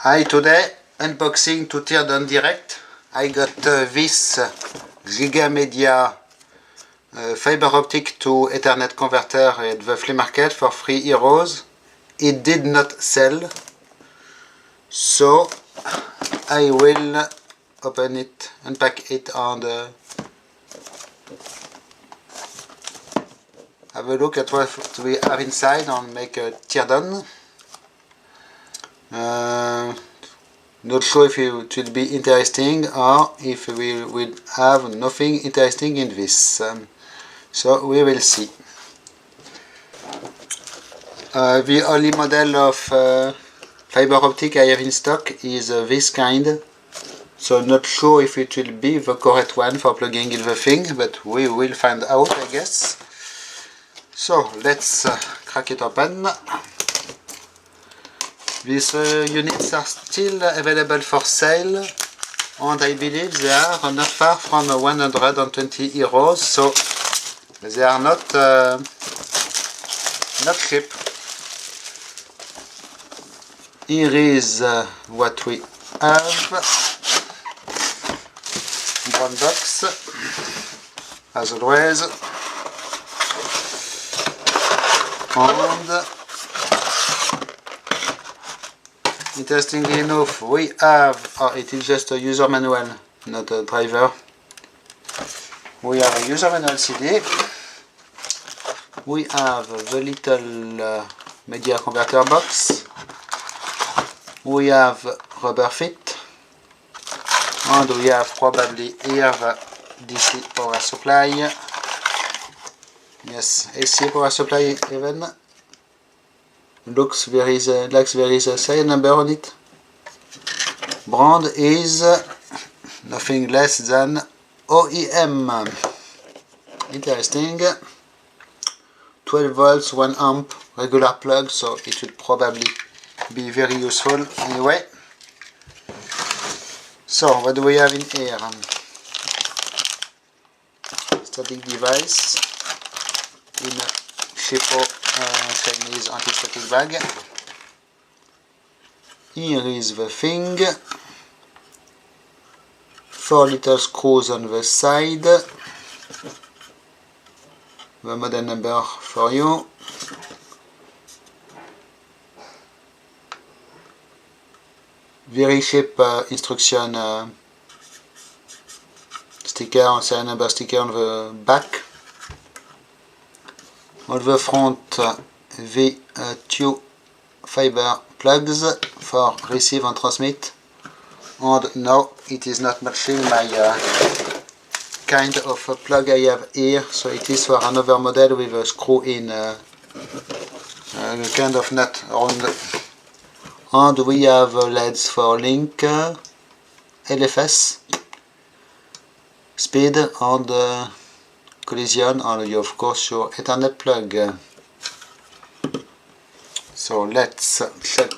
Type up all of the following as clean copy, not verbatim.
Hi, today unboxing to Teardown Direct. I got this Gigamedia fiber optic to Ethernet converter at the flea market for €3. It did not sell, so I will open it, unpack it, and have a look at what we have inside and make a teardown. Not sure if it will be interesting or if we will have nothing interesting in this. So we will see. The only model of fiber optic I have in stock is this kind. So not sure if it will be the correct one for plugging in the thing, but we will find out, I guess. So let's crack it open. These units are still available for sale, and I believe they are not far from €120, so they are not cheap. Here is what we have. One box, as always, and interestingly enough, we have, it is just a user manual, not a driver. We have a user manual CD. We have the little media converter box. We have rubber feet. And we have probably here the DC power supply. Yes, AC power supply even. Looks there is a serial number on it. Brand is nothing less than OEM. Interesting. 12 volts, 1 amp, regular plug, so it will probably be very useful anyway. So what do we have in here? Static device in a cheapo Chinese anti-static bag. Here is the thing. 4 little screws on the side. The model number for you. Very cheap instruction sticker, serial number sticker on the back. On the front, the two fiber plugs for receive and transmit. And no, it is not matching my kind of plug I have here, so it is for another model with a screw in kind of nut round. And we have LEDs for link, LFS, speed, and collision, and you of course your Ethernet plug. So let's check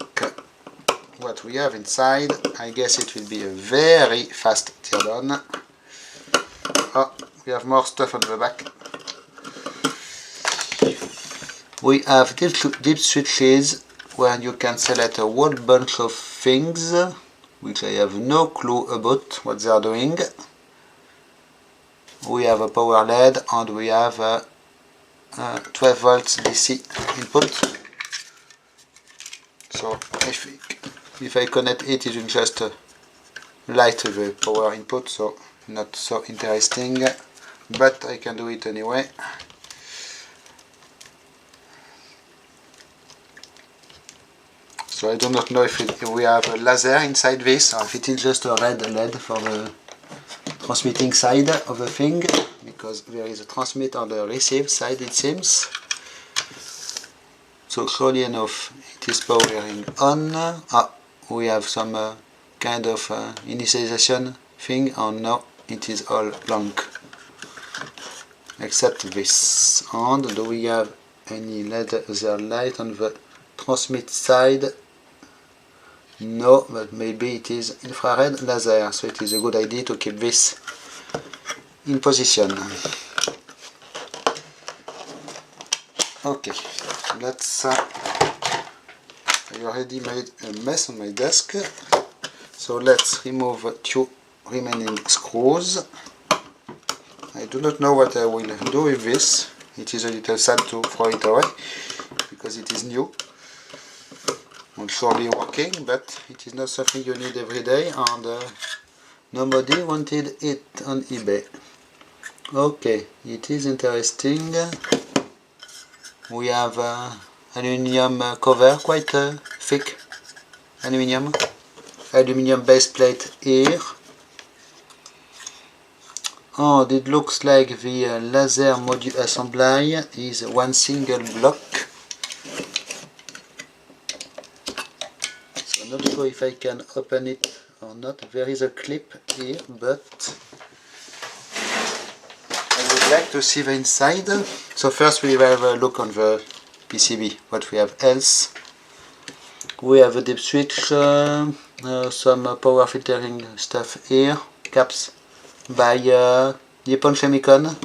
what we have inside. I guess it will be a very fast teardown. Oh, we have more stuff on the back. We have deep switches where you can select a whole bunch of things which I have no clue about what they are doing. We have a power LED and we have a 12 volts DC input. So if I connect it, it will just light the power input, so not so interesting, but I can do it anyway. So I do not know if we have a laser inside this or if it is just a red LED for the transmitting side of the thing, because there is a transmit on the receive side, it seems. So surely enough, it is powering on. We have some kind of initialization thing, and now it is all blank except this. And do we have any laser light on the transmit side? No, but maybe it is infrared laser, so it is a good idea to keep this in position. Okay, let's I already made a mess on my desk, so let's remove 2 remaining screws. I do not know what I will do with this. It is a little sad to throw it away because it is new and surely working, but it is not something you need every day, and nobody wanted it on eBay. Okay, it is interesting. We have aluminium cover, quite thick aluminium base plate here, and it looks like the laser module assembly is one single block. So I'm not sure if I can open it or not. There is a clip here, but I would like to see the inside. So first we have a look on the PCB, what we have else. We have a deep switch, some power filtering stuff here, caps by Nippon Chemicon.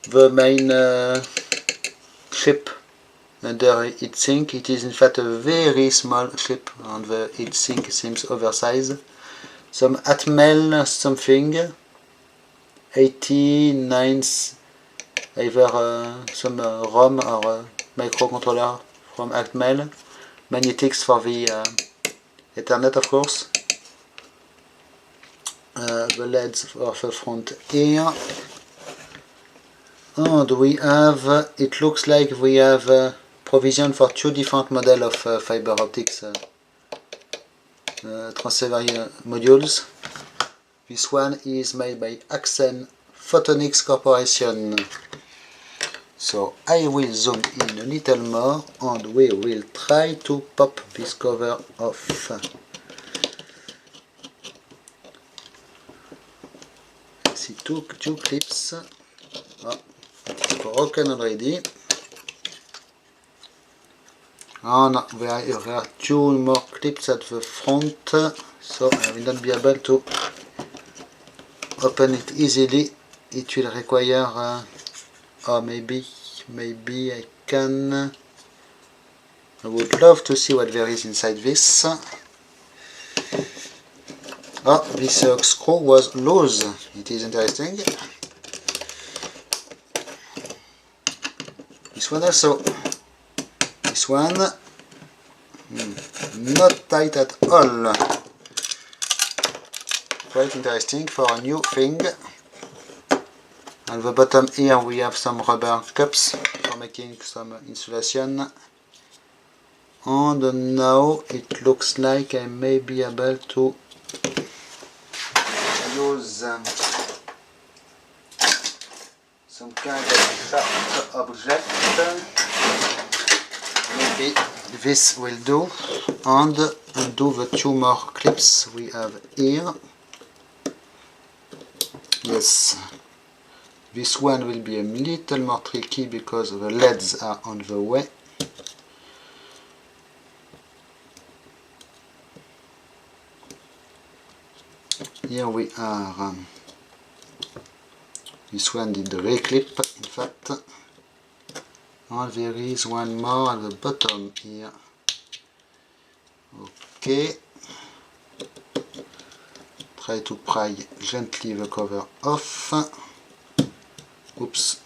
The main chip under heatsink, it is in fact a very small chip, and the heatsink seems oversized. Some Atmel something, 89, either some ROM or microcontroller from Atmel, magnetics for the Ethernet, of course. The LEDs for the front here, and we have, it looks like we have provision for 2 different models of fiber optics transceiver modules. This one is made by Axen Photonics Corporation. So I will zoom in a little more and we will try to pop this cover off. I see two clips. Oh, it is broken already. Oh no, there are 2 more clips at the front, so I will not be able to open it easily. It will require, or maybe I can. I would love to see what there is inside this. Oh, this screw was loose. It is interesting. This one also. This one not tight at all. Quite interesting for a new thing. On the bottom here we have some rubber cups for making some insulation. And now it looks like I may be able to use some kind of sharp object. Maybe this will do, and undo the 2 more clips we have here. Yes, this one will be a little more tricky because the LEDs are on the way. Here we are. This one did the reclip, in fact. And there is one more at the bottom here. Okay. Try to pry gently the cover off. Oops.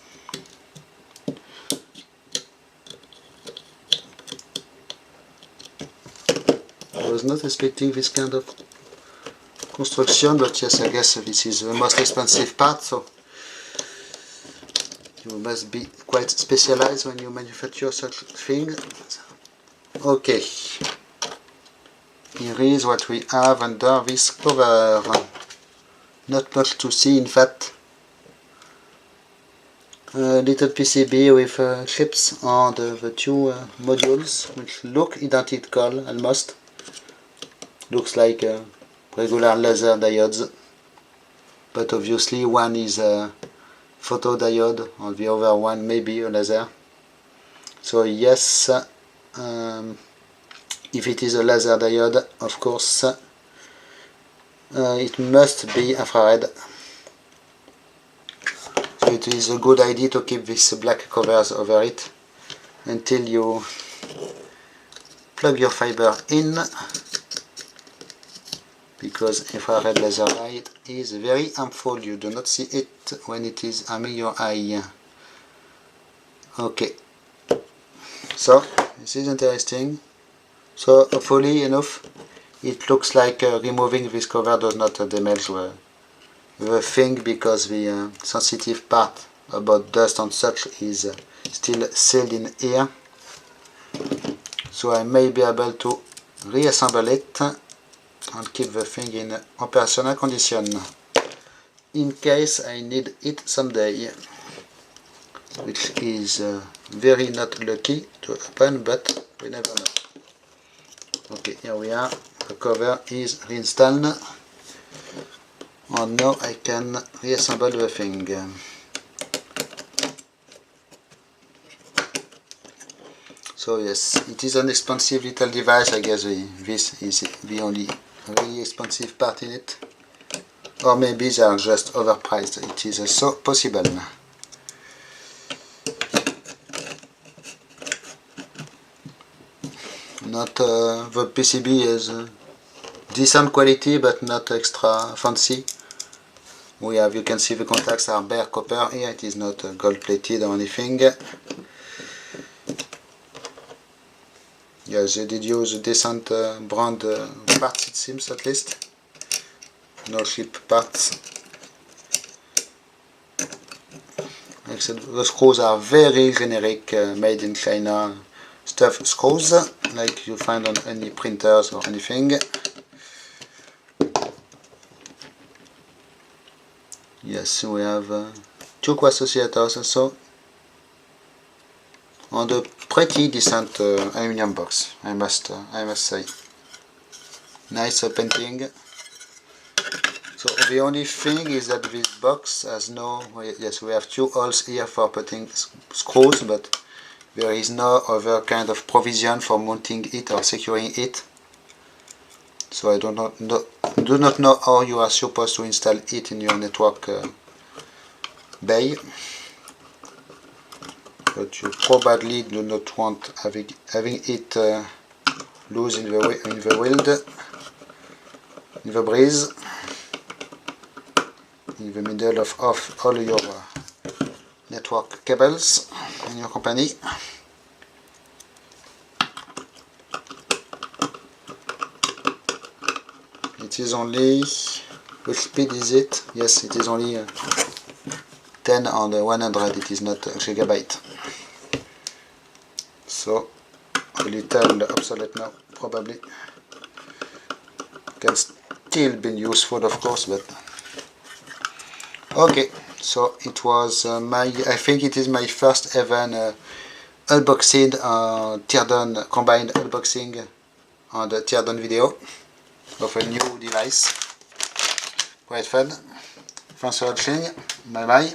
I was not expecting this kind of construction, but yes, I guess this is the most expensive part, so you must be quite specialized when you manufacture such things. Okay, here is what we have under this cover. Not much to see, in fact. A little PCB with chips and the 2 modules, which look identical almost. Looks like regular laser diodes, but obviously one is a photodiode and the other one may be a laser. So yes, if it is a laser diode, of course it must be infrared. So it is a good idea to keep these black covers over it until you plug your fiber in, because infrared laser light is very harmful. You do not see it when it is harming your eye. Okay, so this is interesting. So hopefully enough, it looks like removing this cover does not damage the thing, because the sensitive part about dust and such is still sealed in here. So I may be able to reassemble it and keep the thing in operational condition in case I need it someday, which is very not lucky to happen, but we never know. Okay, here we are, the cover is reinstalled, and now I can reassemble the thing. So yes, it is an expensive little device. I guess this is the only really expensive part in it, or maybe they are just overpriced. It is so possible. Not the PCB is decent quality, but not extra fancy. We have, you can see the contacts are bare copper here. It is not gold plated or anything. Yes, they did use decent brand parts, it seems, at least. No cheap parts. Except the screws are very generic, made in China stuff screws, like you find on any printers or anything. Yes, we have two co-associators also, and a pretty decent aluminium box, I must say. Nice painting. So the only thing is that this box has no, yes, we have two holes here for putting screws, but there is no other kind of provision for mounting it or securing it. So I do not know how you are supposed to install it in your network bay. But you probably do not want having it loose in the wind, in the breeze, in the middle of all your network cables in your company. It is only, which speed is it? Yes, it is only 10 on the 100, it is not a gigabyte. So a little obsolete now, probably. Can still be useful, of course, but okay. So it was I think it is my first ever unboxing, teardown, combined unboxing and teardown video of a new device. Quite fun. Thanks for watching. Bye bye.